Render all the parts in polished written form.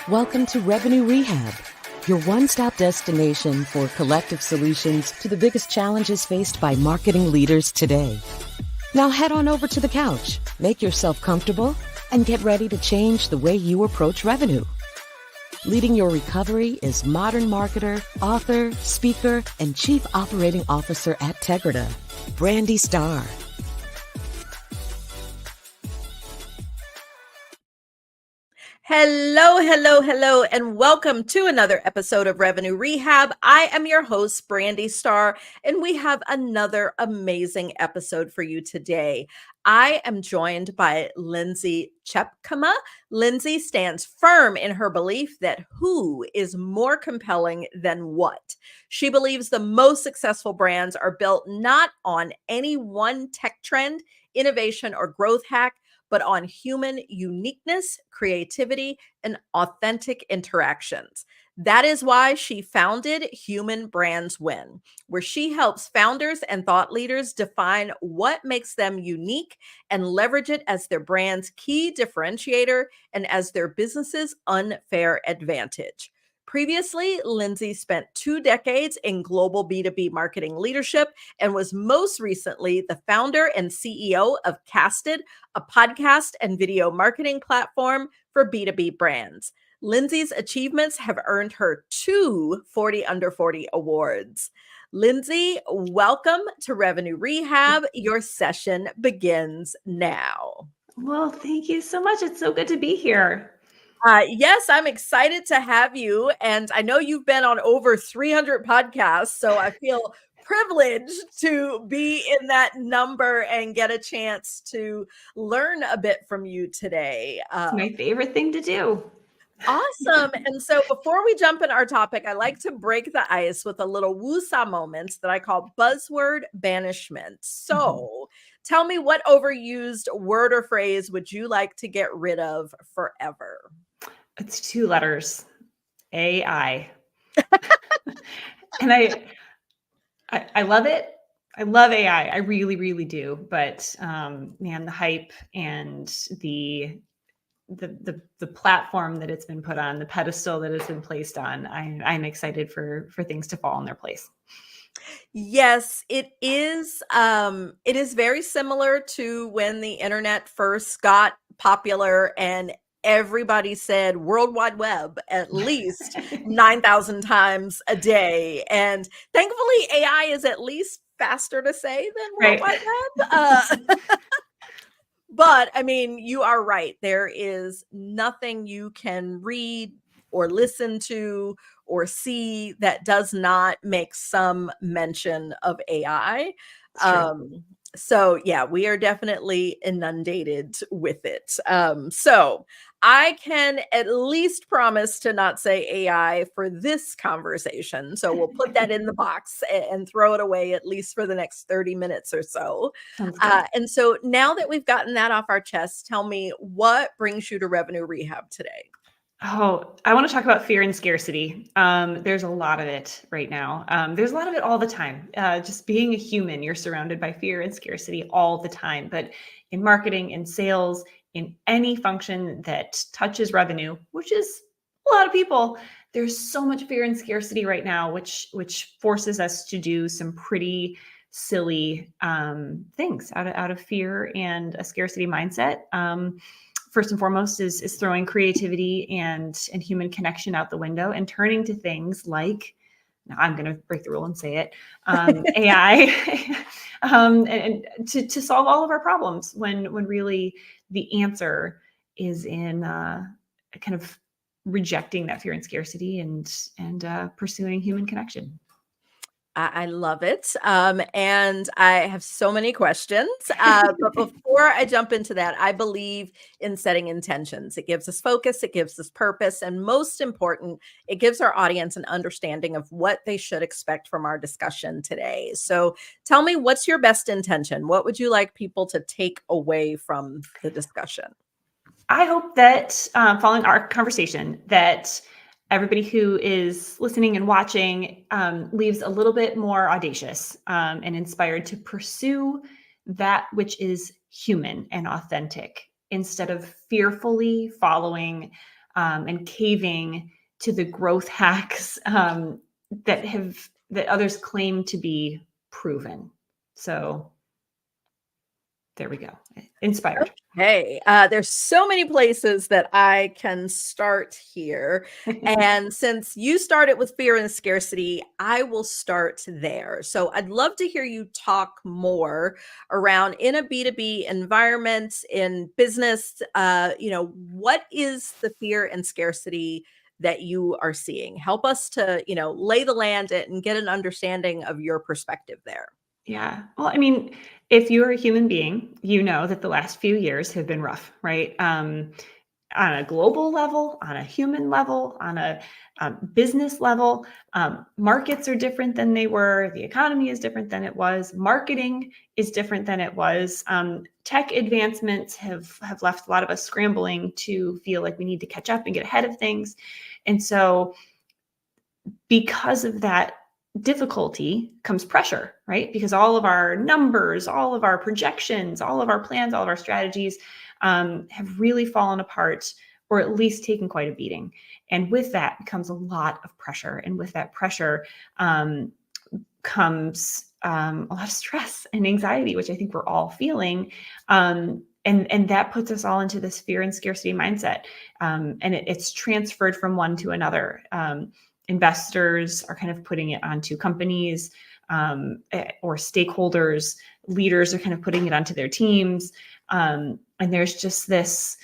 Welcome to Revenue Rehab, your one-stop destination for collective solutions to the biggest challenges faced by marketing leaders today. Now head on over to the couch, make yourself comfortable, and get ready to change the way you approach revenue. Leading your recovery is modern marketer, author, speaker, and chief operating officer at Tegrita, Brandi Starr. Hello, and welcome to another episode of Revenue Rehab. I am your host, Brandi Starr, and we have another amazing episode for you today. I am joined by Lindsay Tjepkema. Lindsay stands firm in her belief that who is more compelling than what. She believes the most successful brands are built not on any one tech trend, innovation, or growth hack, but on human uniqueness, creativity, and authentic interactions. That is why she founded Human Brands Win, where she helps founders and thought leaders define what makes them unique and leverage it as their brand's key differentiator and as their business's unfair advantage. Previously, Lindsay spent 2 decades in global B2B marketing leadership and was most recently the founder and CEO of Casted, a podcast and video marketing platform for B2B brands. Lindsay's achievements have earned her 2 40 Under 40 awards. Lindsay, welcome to Revenue Rehab. Your session begins now. Well, thank you so much. It's so good to be here. Yes, I'm excited to have you. And I know you've been on over 300 podcasts, so I feel privileged to be in that number and get a chance to learn a bit from you today. It's my favorite thing to do. Awesome. And so before we jump in our topic, I like to break the ice with a little woo-saw moments that I call buzzword banishment. So tell me, what overused word or phrase would you like to get rid of forever? It's 2 letters, AI. And I love it. I love AI. I really, really do. But man, the hype and the platform that it's been put on, the pedestal that it's been placed on, I'm excited for things to fall in their place. Yes, it is. It is very similar to when the internet first got popular and everybody said World Wide Web at least 9,000 times a day. And thankfully, AI is at least faster to say than World Wide Web. But I mean, you are right. There is nothing you can read or listen to or see that does not make some mention of AI. So yeah, we are definitely inundated with it. So I can at least promise to not say AI for this conversation. So we'll put that in the box and throw it away at least for the next 30 minutes or so. And so now that we've gotten that off our chest, tell me, what brings you to Revenue Rehab today? Oh, I want to talk about fear and scarcity. There's a lot of it right now. There's a lot of it all the time. Just being a human, you're surrounded by fear and scarcity all the time. But in marketing, in sales, in any function that touches revenue, which is a lot of people, there's so much fear and scarcity right now, which forces us to do some pretty silly things out of fear and a scarcity mindset. First and foremost is throwing creativity and human connection out the window and turning to things like, now I'm going to break the rule and say it, AI, and to solve all of our problems when really the answer is in kind of rejecting that fear and scarcity and pursuing human connection. I love it. And I have so many questions. But before I jump into that, I believe in setting intentions. It gives us focus, it gives us purpose, and most important, it gives our audience an understanding of what they should expect from our discussion today. So tell me, what's your best intention? What would you like people to take away from the discussion? I hope that following our conversation, that everybody who is listening and watching leaves a little bit more audacious and inspired to pursue that which is human and authentic, instead of fearfully following and caving to the growth hacks that others claim to be proven. So there we go. Inspired. Hey, there's so many places that I can start here. And since you started with fear and scarcity, I will start there. So I'd love to hear you talk more around in a B2B environment, in business, what is the fear and scarcity that you are seeing? Help us to, lay the land and get an understanding of your perspective there. Yeah. Well, I mean, if you're a human being, you know that the last few years have been rough, right? On a global level, on a human level, on a business level, markets are different than they were. The economy is different than it was. Marketing is different than it was. Tech advancements have left a lot of us scrambling to feel like we need to catch up and get ahead of things. And so because of that difficulty comes pressure, right? Because all of our numbers, all of our projections, all of our plans, all of our strategies have really fallen apart, or at least taken quite a beating. And with that comes a lot of pressure. And with that pressure comes a lot of stress and anxiety, which I think we're all feeling. And that puts us all into this fear and scarcity mindset. And it's transferred from one to another. Investors are kind of putting it onto companies or stakeholders. Leaders are kind of putting it onto their teams. And there's just this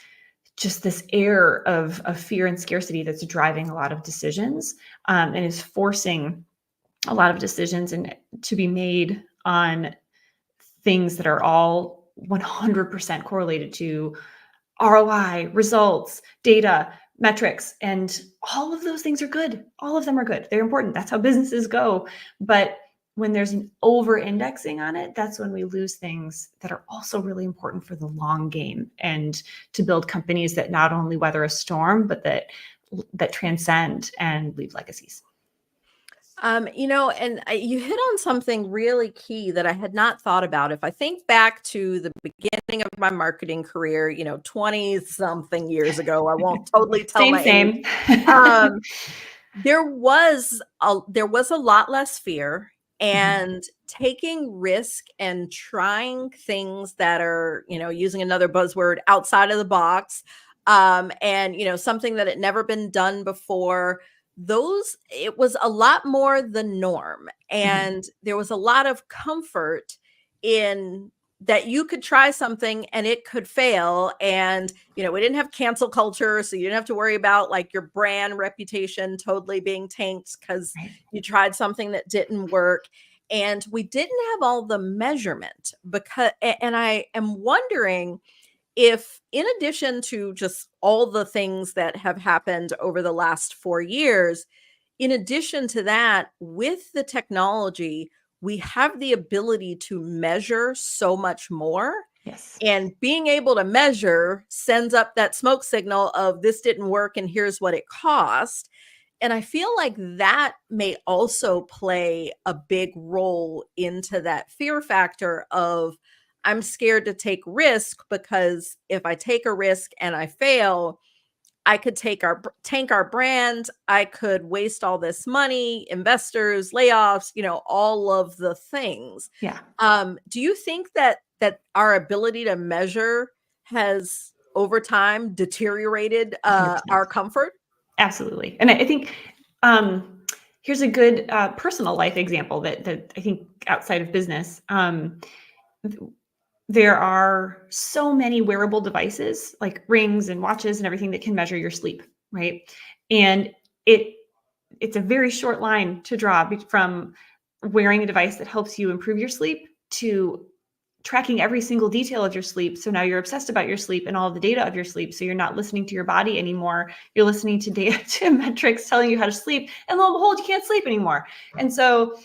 air of fear and scarcity that's driving a lot of decisions and is forcing a lot of decisions to be made on things that are all 100% correlated to ROI, results, data, metrics, and all of those things are good. All of them are good. They're important. That's how businesses go. But when there's an over-indexing on it, that's when we lose things that are also really important for the long game and to build companies that not only weather a storm, but that transcend and leave legacies. You hit on something really key that I had not thought about. If I think back to the beginning of my marketing career, 20 something years ago, I won't totally tell my age. There was a lot less fear and taking risk and trying things that are, using another buzzword, outside of the box, and something that had never been done before. It was a lot more the norm, and there was a lot of comfort in that you could try something and it could fail. And, we didn't have cancel culture. So you didn't have to worry about like your brand reputation totally being tanked because you tried something that didn't work. And we didn't have all the measurement and I am wondering if, in addition to just all the things that have happened over the last 4 years, in addition to that, with the technology, we have the ability to measure so much more. Yes. And being able to measure sends up that smoke signal of this didn't work and here's what it cost. And I feel like that may also play a big role into that fear factor of, I'm scared to take risk because if I take a risk and I fail, I could tank our brand. I could waste all this money, investors, layoffs, all of the things. Yeah. Do you think that our ability to measure has over time deteriorated our comfort? Absolutely. And I think here's a good personal life example that I think outside of business. There are so many wearable devices like rings and watches and everything that can measure your sleep, right? And it's a very short line to draw from wearing a device that helps you improve your sleep to tracking every single detail of your sleep. So now you're obsessed about your sleep and all the data of your sleep. So you're not listening to your body anymore. You're listening to data, to metrics telling you how to sleep. And lo and behold, you can't sleep anymore. And so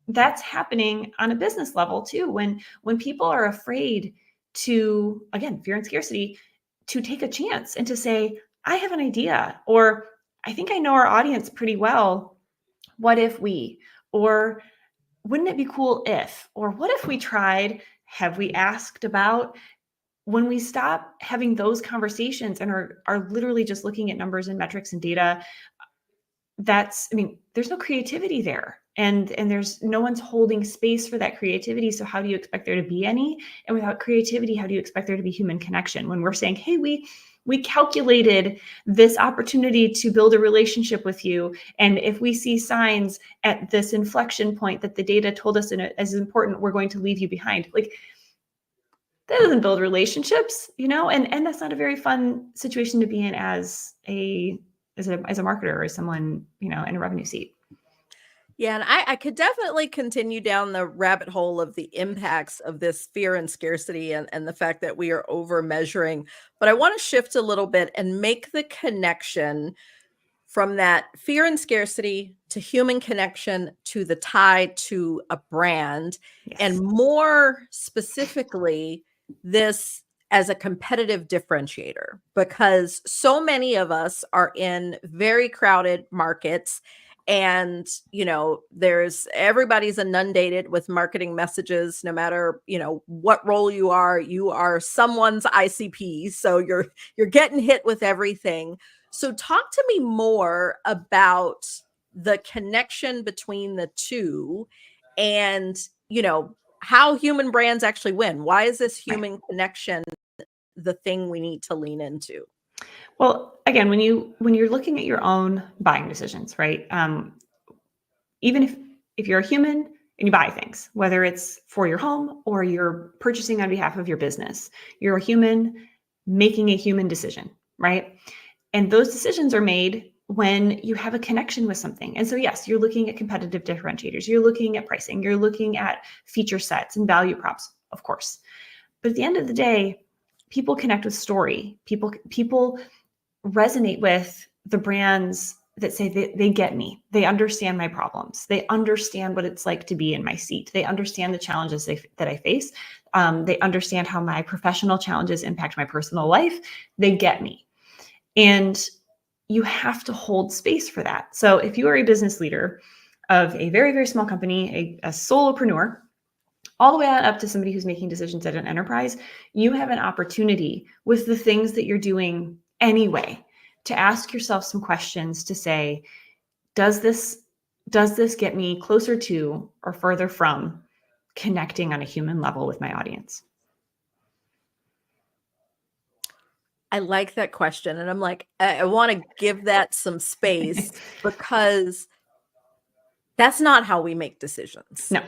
that's happening on a business level too. When people are afraid to, again, fear and scarcity, to take a chance and to say, I have an idea, or I think I know our audience pretty well. What if we, or wouldn't it be cool if, or what if we tried, have we asked about? when we stop having those conversations and are literally just looking at numbers and metrics and data, there's no creativity there. And there's no one's holding space for that creativity. So how do you expect there to be any? And without creativity, how do you expect there to be human connection? When we're saying, hey, we calculated this opportunity to build a relationship with you. And if we see signs at this inflection point that the data told us is important, we're going to leave you behind. Like, that doesn't build relationships, and that's not a very fun situation to be in as a marketer or someone, in a revenue seat. Yeah, and I could definitely continue down the rabbit hole of the impacts of this fear and scarcity and the fact that we are over measuring. But I want to shift a little bit and make the connection from that fear and scarcity to human connection to the tie to a brand, Yes. and more specifically, this as a competitive differentiator, because so many of us are in very crowded markets. And, everybody's inundated with marketing messages, no matter, what role you are someone's ICP. So you're getting hit with everything. So talk to me more about the connection between the two and, how human brands actually win. Why is this human connection the thing we need to lean into? Well, again, when you're looking at your own buying decisions, right? Even if you're a human and you buy things, whether it's for your home or you're purchasing on behalf of your business, you're a human making a human decision, right? And those decisions are made when you have a connection with something. And so, yes, you're looking at competitive differentiators, you're looking at pricing, you're looking at feature sets and value props, of course. But at the end of the day, people connect with story. People resonate with the brands that say they get me. They understand my problems. They understand what it's like to be in my seat. They understand the challenges that I face. They understand how my professional challenges impact my personal life. They get me. And you have to hold space for that. So if you are a business leader of a very, very small company, a solopreneur, all the way on up to somebody who's making decisions at an enterprise, you have an opportunity with the things that you're doing anyway to ask yourself some questions to say, does this get me closer to or further from connecting on a human level with my audience? I like that question. And I'm like, I want to give that some space because that's not how we make decisions. No.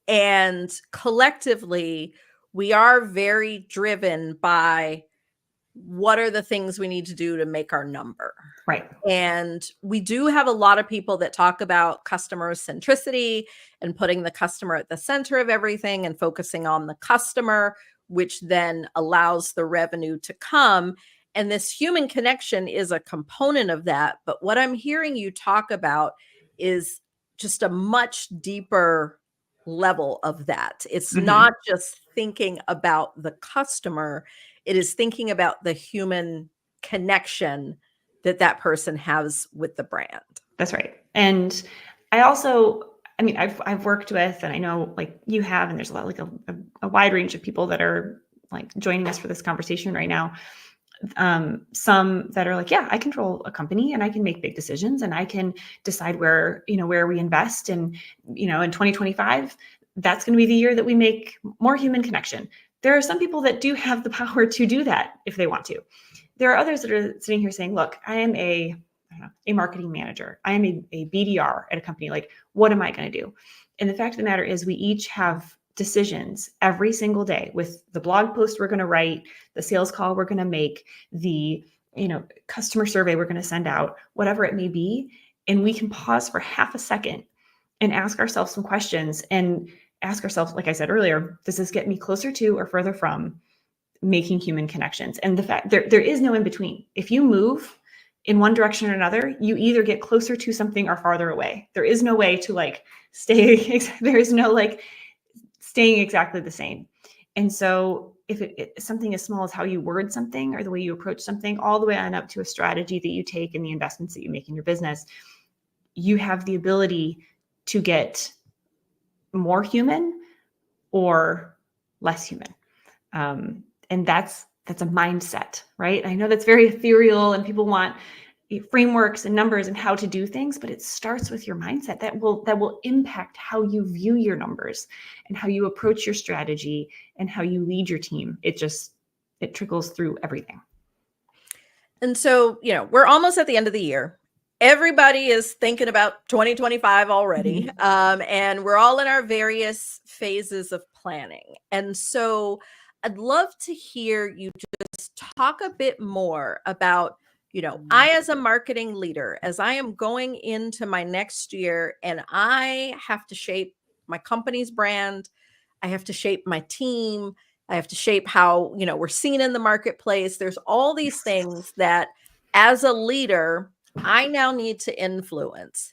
And collectively, we are very driven by what are the things we need to do to make our number. Right. And we do have a lot of people that talk about customer centricity and putting the customer at the center of everything and focusing on the customer, which then allows the revenue to come. And this human connection is a component of that. But what I'm hearing you talk about is just a much deeper level of that. It's not just thinking about the customer, it is thinking about the human connection that person has with the brand. That's right. And I also, I've worked with, and I know like you have, and there's a lot, like a wide range of people that are like joining us for this conversation right now. Some that are like, yeah, I control a company and I can make big decisions and I can decide where we invest. And, in 2025, that's going to be the year that we make more human connection. There are some people that do have the power to do that if they want to. There are others that are sitting here saying, look, I am a marketing manager. I am a BDR at a company. Like, what am I going to do? And the fact of the matter is we each have decisions every single day with the blog post we're going to write, the sales call we're going to make, the customer survey we're going to send out, whatever it may be. And we can pause for half a second and ask ourselves some questions and ask ourselves, like I said earlier, does this get me closer to or further from making human connections? And the fact there is no in between. If you move in one direction or another, you either get closer to something or farther away. There is no way to like stay. There is no like staying exactly the same. And so if something as small as how you word something or the way you approach something, all the way on up to a strategy that you take and the investments that you make in your business, you have the ability to get more human or less human. And And that's a mindset, right? I know that's very ethereal and people want frameworks and numbers and how to do things, but it starts with your mindset that will impact how you view your numbers and how you approach your strategy and how you lead your team. It trickles through everything. And so, we're almost at the end of the year. Everybody is thinking about 2025 already. And we're all in our various phases of planning. And so I'd love to hear you just talk a bit more about, I, as a marketing leader, as I am going into my next year and I have to shape my company's brand, I have to shape my team, I have to shape how, we're seen in the marketplace. There's all these things that as a leader, I now need to influence.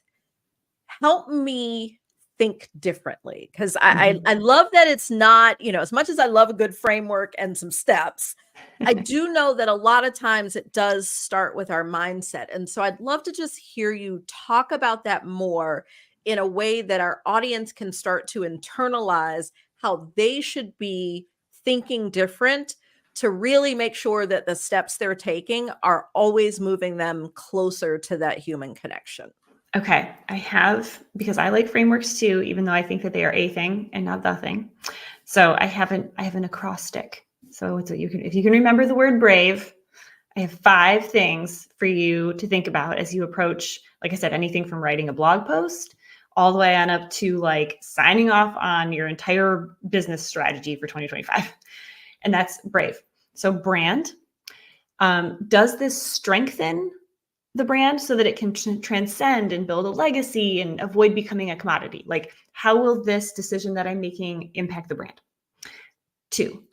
Help me think differently. Because I love that it's not, as much as I love a good framework and some steps, I do know that a lot of times it does start with our mindset. And so I'd love to just hear you talk about that more in a way that our audience can start to internalize how they should be thinking different to really make sure that the steps they're taking are always moving them closer to that human connection. Okay, I have, because I like frameworks too, even though I think that they are a thing and not the thing. So I have an acrostic. So if you can remember the word brave, I have 5 things for you to think about as you approach, like I said, anything from writing a blog post all the way on up to like signing off on your entire business strategy for 2025. And that's brave. So brand, does this strengthen the brand so that it can transcend and build a legacy and avoid becoming a commodity? Like, how will this decision that I'm making impact the brand? 2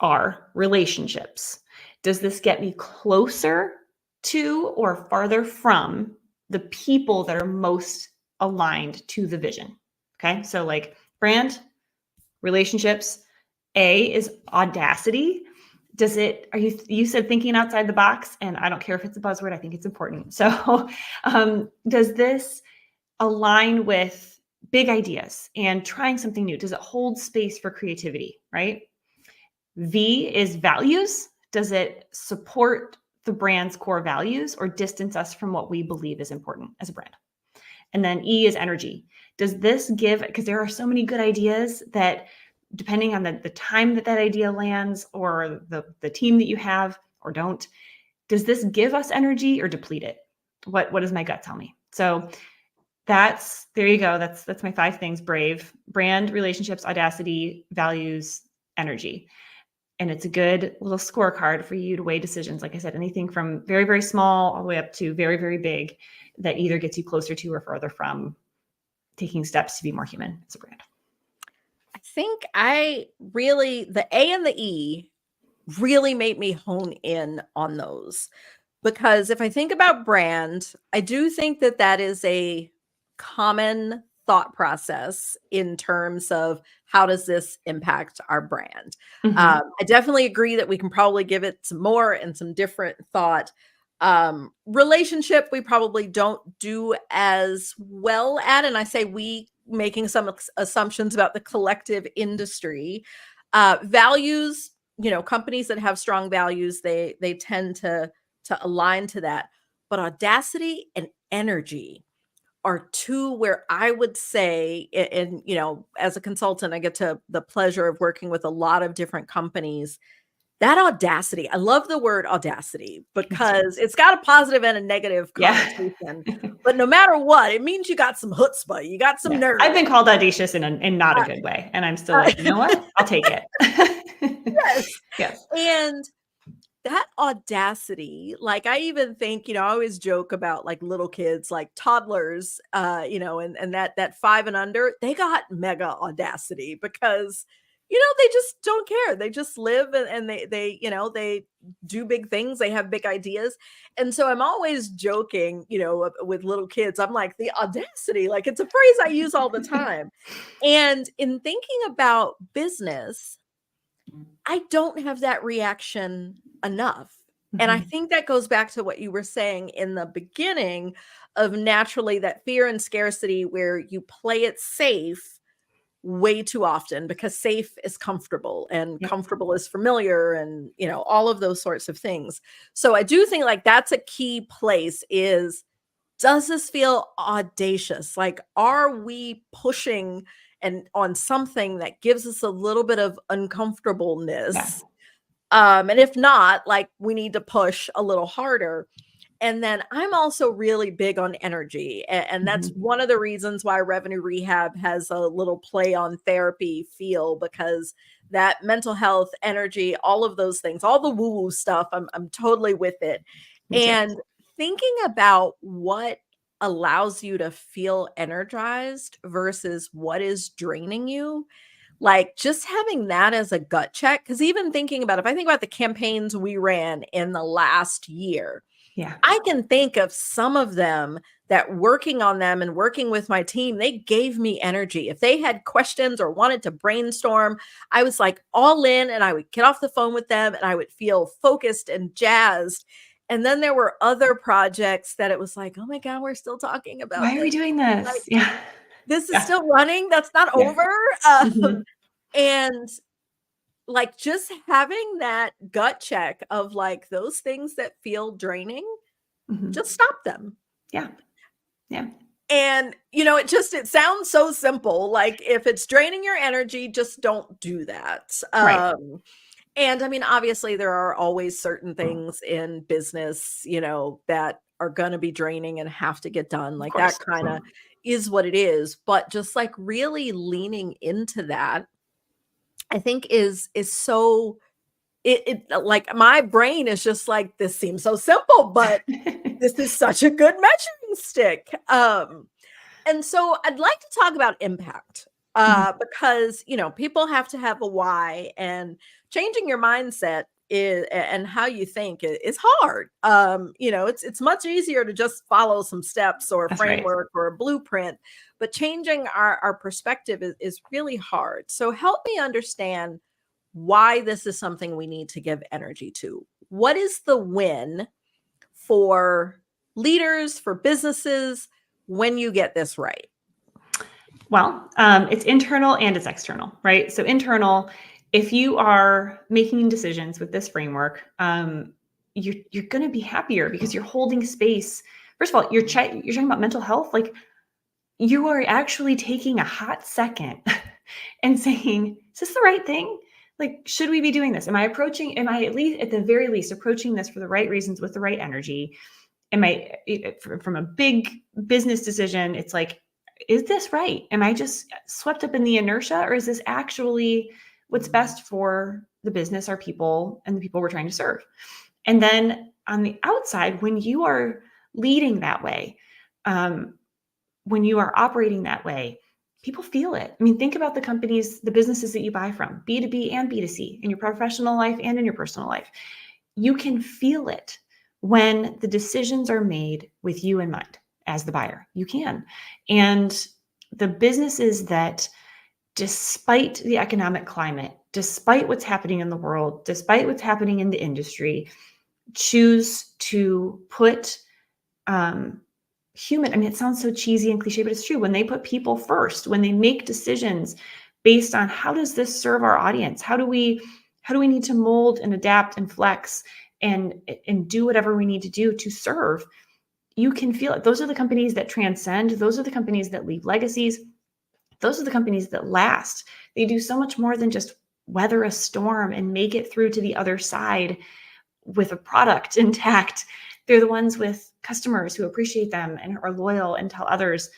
are relationships. Does this get me closer to or farther from the people that are most aligned to the vision? Okay, so like brand, relationships. A is audacity. You said thinking outside the box, and I don't care if it's a buzzword, I think it's important. So does this align with big ideas and trying something new? Does it hold space for creativity, right? V is values. Does it support the brand's core values or distance us from what we believe is important as a brand? And then E is energy. Does this give, because there are so many good ideas that depending on the time that idea lands or the team that you have or don't, does this give us energy or deplete it? What does my gut tell me? So there you go. That's my 5 things: brave, brand, relationships, audacity, values, energy. And it's a good little scorecard for you to weigh decisions. Like I said, anything from very, very small all the way up to very, very big that either gets you closer to or further from taking steps to be more human as a brand. I think the A and the E really made me hone in on those, because if I think about brand, I do think that is a common thought process in terms of how does this impact our brand. I definitely agree that we can probably give it some more and some different thought. Relationship, we probably don't do as well at, and I say we, making some assumptions about the collective industry. Values, companies that have strong values, they tend to align to that. But audacity and energy are 2 where I would say, and as a consultant, I get the pleasure of working with a lot of different companies. That audacity, I love the word audacity because it's got a positive and a negative connotation. But no matter what, it means you got some chutzpah, you got some nerve. I've been called audacious in not a good way, and I'm still like, you know what? I'll take it. Yes. And that audacity, like I even think, I always joke about like little kids, like toddlers, and that 5 and under, they got mega audacity because, they just don't care. They just live and they do big things. They have big ideas. And so I'm always joking, with little kids. I'm like, the audacity, like it's a phrase I use all the time. And in thinking about business, I don't have that reaction enough. And I think that goes back to what you were saying in the beginning of naturally that fear and scarcity where you play it safe way too often because safe is comfortable and Yep. comfortable is familiar and, all of those sorts of things. So I do think like that's a key place is, does this feel audacious? Like, are we pushing and on something that gives us a little bit of Yeah. uncomfortableness? And if not, like we need to push a little harder. And then I'm also really big on energy. And that's Mhm. one of the reasons why Revenue Rehab has a little play on therapy feel, because that mental health, energy, all of those things, all the woo woo stuff, I'm totally with it. Me too. And thinking about what allows you to feel energized versus what is draining you, like just having that as a gut check. Because even thinking about, if I think about the campaigns we ran in the last year, Yeah. I can think of some of them that working on them and working with my team, they gave me energy. If they had questions or wanted to brainstorm, I was like all in and I would get off the phone with them and I would feel focused and jazzed. And then there were other projects that it was like, oh my God, we're still talking about Why are we this. doing Like, this? Yeah. this is Yeah. still running. That's not Yeah. over. Mhm. And like just having that gut check of like those things that feel draining, Mhm. just stop them. Yeah. Yeah. And, it sounds so simple. Like if it's draining your energy, just don't do that. Right. And I mean, obviously there are always certain things in business, that are going to be draining and have to get done. Of Like that course. kind of is what it is. But just like really leaning into that, I think is so it like my brain is just like, this seems so simple, but this is such a good measuring stick. And so I'd like to talk about impact, Mhm. because, people have to have a why, and changing your mindset and how you think is hard. It's much easier to just follow some steps or a That's right. framework or a blueprint, but changing our perspective is really hard. So help me understand why this is something we need to give energy to. What is the win for leaders, for businesses, when you get this right? Well, it's internal and it's external, right? So internal, if you are making decisions with this framework, you're going to be happier because you're holding space. First of all, you're talking about mental health. Like you are actually taking a hot second and saying, "Is this the right thing? Like, should we be doing this? Am I at least at the very least approaching this for the right reasons with the right energy? From a big business decision, it's like, is this right? Am I just swept up in the inertia, or is this actually what's best for the business, our people, and the people we're trying to serve?" And then on the outside, when you are leading that way, when you are operating that way, people feel it. I mean, think about the businesses that you buy from, B2B and B2C, in your professional life and in your personal life. You can feel it when the decisions are made with you in mind as the buyer. You can. And the businesses that, despite the economic climate, despite what's happening in the world, despite what's happening in the industry, choose to put human, I mean, it sounds so cheesy and cliche, but it's true. When they put people first, when they make decisions based on how does this serve our audience? How do we need to mold and adapt and flex and do whatever we need to do to serve? You can feel it. Those are the companies that transcend. Those are the companies that leave legacies. Those are the companies that last. They do so much more than just weather a storm and make it through to the other side with a product intact. They're the ones with customers who appreciate them and are loyal and tell others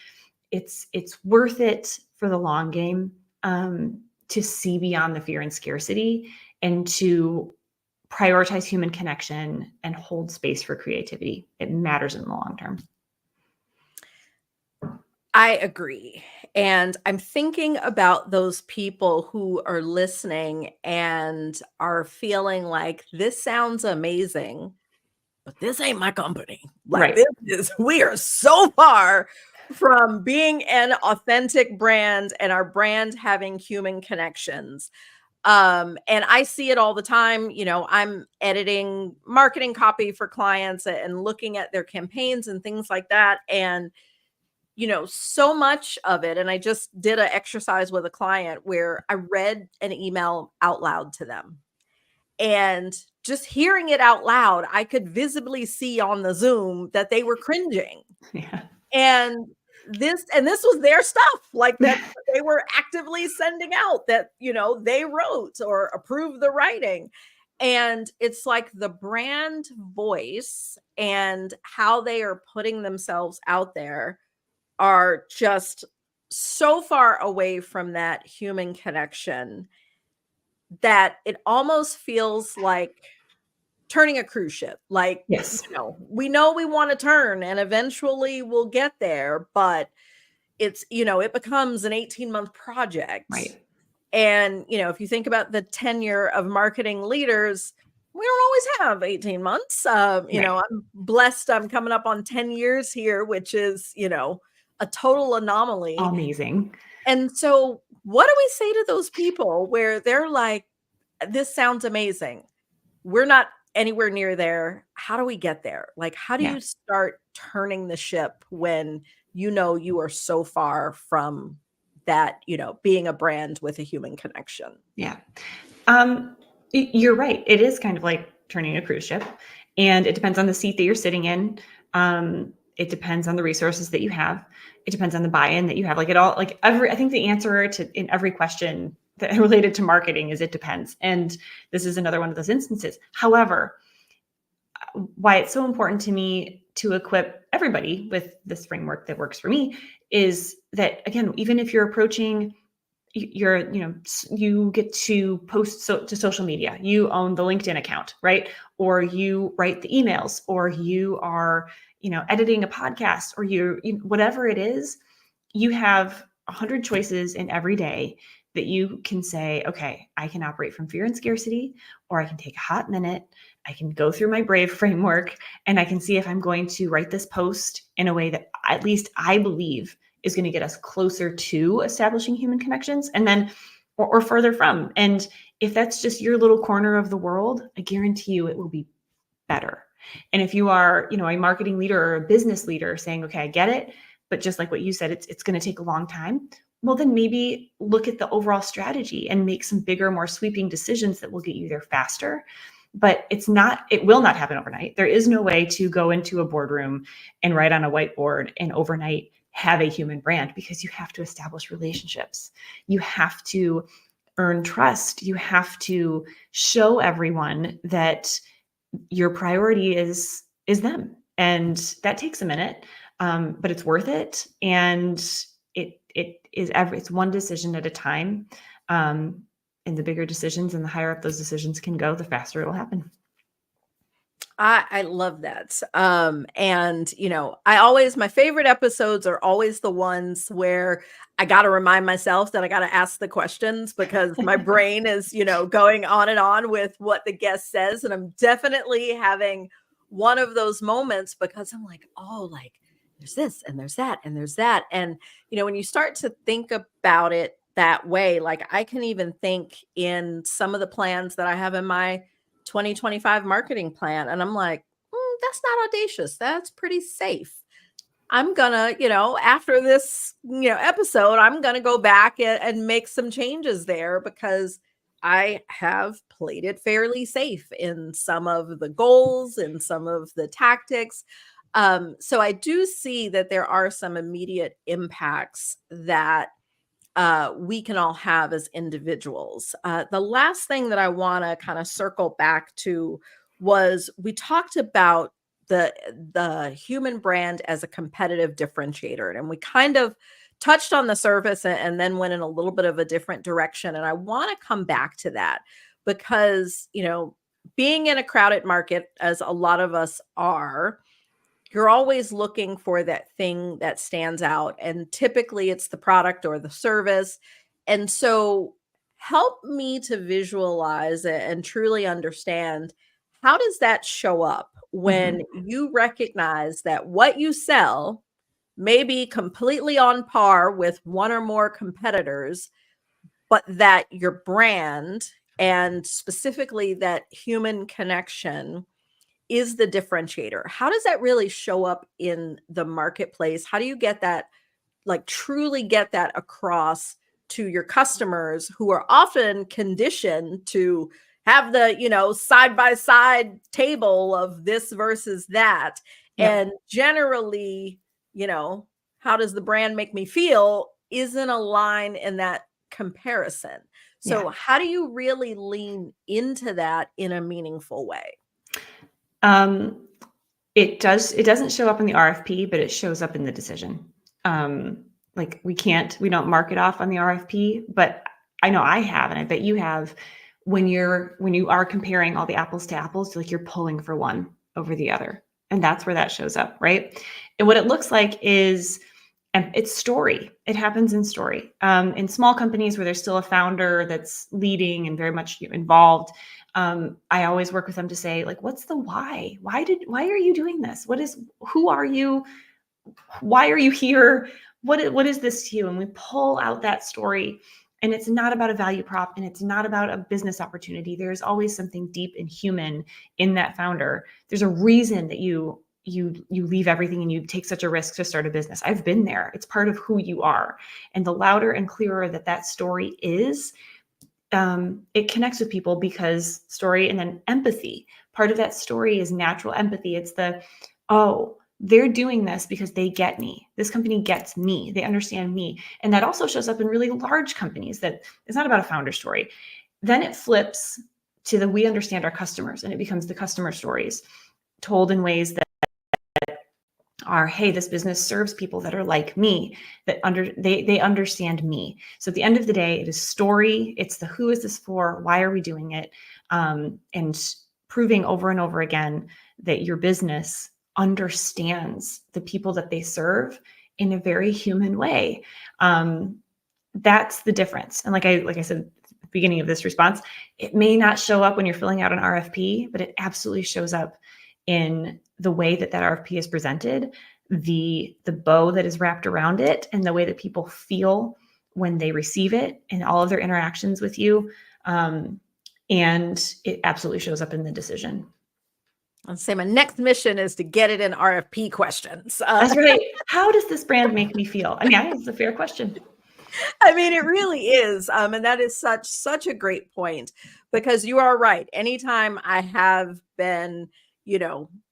it's worth it for the long game, to see beyond the fear and scarcity and to prioritize human connection and hold space for creativity. It matters in the long term. I agree. And I'm thinking about those people who are listening and are feeling like this sounds amazing, but this ain't my company. Like Right. we are so far from being an authentic brand and our brand having human connections. And I see it all the time. I'm editing marketing copy for clients and looking at their campaigns and things like that. And so much of it. And I just did an exercise with a client where I read an email out loud to them. And just hearing it out loud, I could visibly see on the Zoom that they were cringing. Yeah. And this was their stuff, like that they were actively sending out that, they wrote or approved the writing. And it's like the brand voice and how they are putting themselves out there are just so far away from that human connection that it almost feels like turning a cruise ship. Like, Yes. we know we want to turn and eventually we'll get there, but it's, it becomes an 18-month project. Right. And, if you think about the tenure of marketing leaders, we don't always have 18 months. Right. I'm blessed. I'm coming up on 10 years here, which is, a total anomaly. Amazing. And so what do we say to those people where they're like, this sounds amazing, we're not anywhere near there, how do we get there? Like, how do you start turning the ship when you are so far from that, being a brand with a human connection? Yeah. You're right. It is kind of like turning a cruise ship, and it depends on the seat that you're sitting in. It depends on the resources that you have. It depends on the buy-in that you have. I think the answer in every question that related to marketing is it depends. And this is another one of those instances. However, why it's so important to me to equip everybody with this framework that works for me is that, again, even if you're approaching you get to post to social media, you own the LinkedIn account, right? Or you write the emails, or you are, editing a podcast, or whatever it is, you have 100 choices in every day that you can say, okay, I can operate from fear and scarcity, or I can take a hot minute. I can go through my BRAVE framework, and I can see if I'm going to write this post in a way that at least I believe is going to get us closer to establishing human connections, and then, or further from. And if that's just your little corner of the world, I guarantee you it will be better. And if you are, a marketing leader or a business leader saying, okay, I get it, but just like what you said, it's going to take a long time. Well, then maybe look at the overall strategy and make some bigger, more sweeping decisions that will get you there faster. But it will not happen overnight. There is no way to go into a boardroom and write on a whiteboard and overnight have a human brand, because you have to establish relationships. You have to earn trust. You have to show everyone that your priority is them. And that takes a minute, but it's worth it. And it's one decision at a time. And the bigger decisions and the higher up those decisions can go, the faster it'll happen. I love that. And my favorite episodes are always the ones where I got to remind myself that I got to ask the questions, because my brain is, going on and on with what the guest says. And I'm definitely having one of those moments, because I'm like, oh, like there's this and there's that and there's that. And, when you start to think about it that way, like I can even think in some of the plans that I have in my 2025 marketing plan. And I'm like, that's not audacious. That's pretty safe. I'm gonna, after this, episode, I'm gonna go back and make some changes there, because I have played it fairly safe in some of the goals and some of the tactics. So I do see that there are some immediate impacts that we can all have as individuals. The last thing that I want to kind of circle back to was, we talked about the human brand as a competitive differentiator, and we kind of touched on the surface and then went in a little bit of a different direction. And I want to come back to that, because being in a crowded market, as a lot of us are, you're always looking for that thing that stands out. And typically it's the product or the service. And so help me to visualize it and truly understand, how does that show up when you recognize that what you sell may be completely on par with one or more competitors, but that your brand, and specifically that human connection, is the differentiator? How does that really show up in the marketplace? How do you get that like truly get that across to your customers who are often conditioned to have the, side by side table of this versus that. Yeah. And generally, how does the brand make me feel isn't a line in that comparison. So Yeah. how do you really lean into that in a meaningful way? It doesn't show up in the RFP, but it shows up in the decision. Like we don't mark it off on the RFP, but I know I have, and I bet you have, when you are comparing all the apples to apples, like you're pulling for one over the other. And that's where that shows up, right? And what it looks like is, and it's story. It happens in story. In small companies where there's still a founder that's leading and very much involved, I always work with them to say, like, what's the why? Why are you doing this? Who are you? Why are you here? What is this to you? And we pull out that story, and it's not about a value prop, and it's not about a business opportunity. There's always something deep and human in that founder. There's a reason that you leave everything and you take such a risk to start a business. I've been there. It's part of who you are. And the louder and clearer that story is, it connects with people, because story and then empathy. Part of that story is natural empathy. It's they're doing this because they get me. This company gets me. They understand me. And that also shows up in really large companies, that it's not about a founder story. Then it flips to we understand our customers, and it becomes the customer stories told in ways that are, hey, this business serves people that are like me, that they understand me. So at the end of the day, it is story. It's the who is this for? Why are we doing it? And proving over and over again that your business understands the people that they serve in a very human way. That's the difference. And like I said at the beginning of this response, it may not show up when you're filling out an RFP, but it absolutely shows up in the way that RFP is presented, the bow that is wrapped around it, and the way that people feel when they receive it, and all of their interactions with you. And it absolutely shows up in the decision. I'll say my next mission is to get it in RFP questions. That's right. How does this brand make me feel? I mean, it's a fair question. I mean, it really is. And that is such a great point, because you are right. Anytime I have been,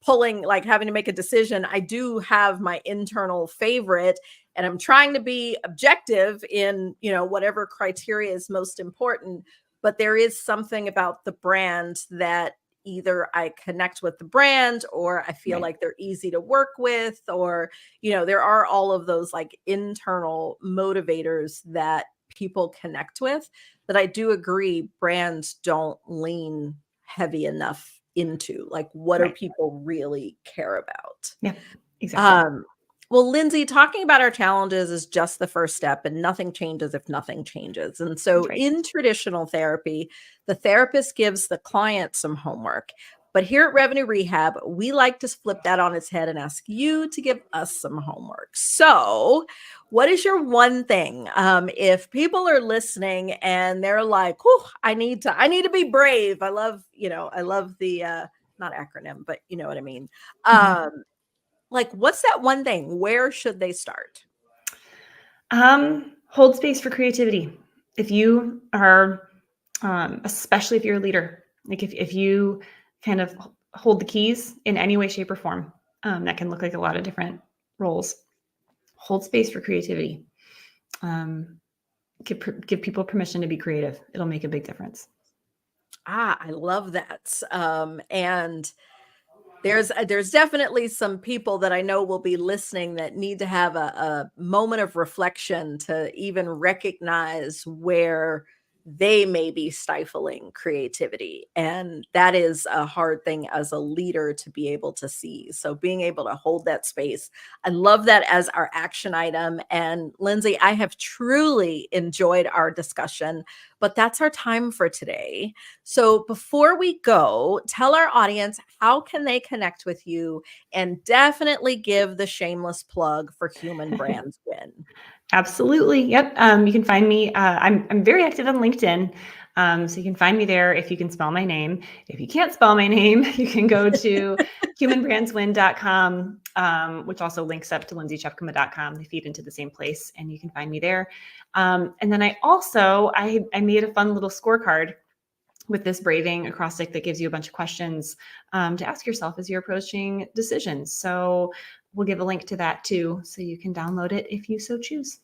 pulling, like having to make a decision, I do have my internal favorite, and I'm trying to be objective in, whatever criteria is most important. But there is something about the brand that either I connect with the brand, or I feel like they're easy to work with, or, there are all of those like internal motivators that people connect with, that I do agree brands don't lean heavy enough into. Like, what do people really care about? Yeah, exactly. Well, Lindsay, talking about our challenges is just the first step, and nothing changes if nothing changes. And so in traditional therapy, the therapist gives the client some homework. But here at Revenue Rehab, we like to flip that on its head and ask you to give us some homework. So what is your one thing? If people are listening and they're like, I need to be brave. I love the, not acronym, but you know what I mean? Like, what's that one thing? Where should they start? Hold space for creativity. If you are, especially if you're a leader, like if you kind of hold the keys in any way, shape, or form, that can look like a lot of different roles. Hold space for creativity. Give people permission to be creative. It'll make a big difference. I love that. And there's definitely some people that I know will be listening that need to have a moment of reflection to even recognize where they may be stifling creativity. And that is a hard thing as a leader to be able to see. So being able to hold that space, I love that as our action item. And Lindsay, I have truly enjoyed our discussion, but that's our time for today. So before we go, tell our audience, how can they connect with you, and definitely give the shameless plug for Human Brands Win. Absolutely. Yep. You can find me. I'm very active on LinkedIn. So you can find me there if you can spell my name. If you can't spell my name, you can go to humanbrandswin.com, which also links up to lindsytjepkema.com. They feed into the same place, and you can find me there. And then I made a fun little scorecard with this braving acrostic that gives you a bunch of questions to ask yourself as you're approaching decisions. So we'll give a link to that too, so you can download it if you so choose.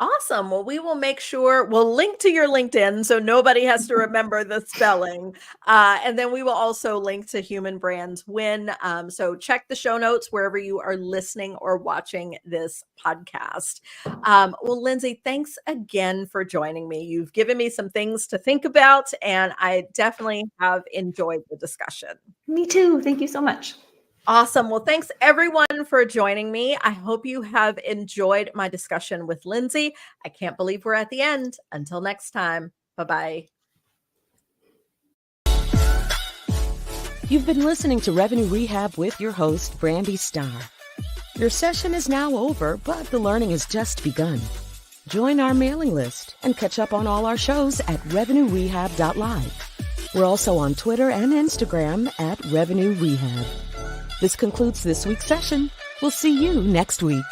Awesome. Well, we will make sure we'll link to your LinkedIn so nobody has to remember the spelling. And then we will also link to Human Brands Win. So check the show notes wherever you are listening or watching this podcast. Well, Lindsay, thanks again for joining me. You've given me some things to think about, and I definitely have enjoyed the discussion. Me too. Thank you so much. Awesome. Well, thanks everyone for joining me. I hope you have enjoyed my discussion with Lindsay. I can't believe we're at the end. Until next time. Bye-bye. You've been listening to Revenue Rehab with your host, Brandi Starr. Your session is now over, but the learning has just begun. Join our mailing list and catch up on all our shows at revenuerehab.live. We're also on Twitter and Instagram at Revenue Rehab. This concludes this week's session. We'll see you next week.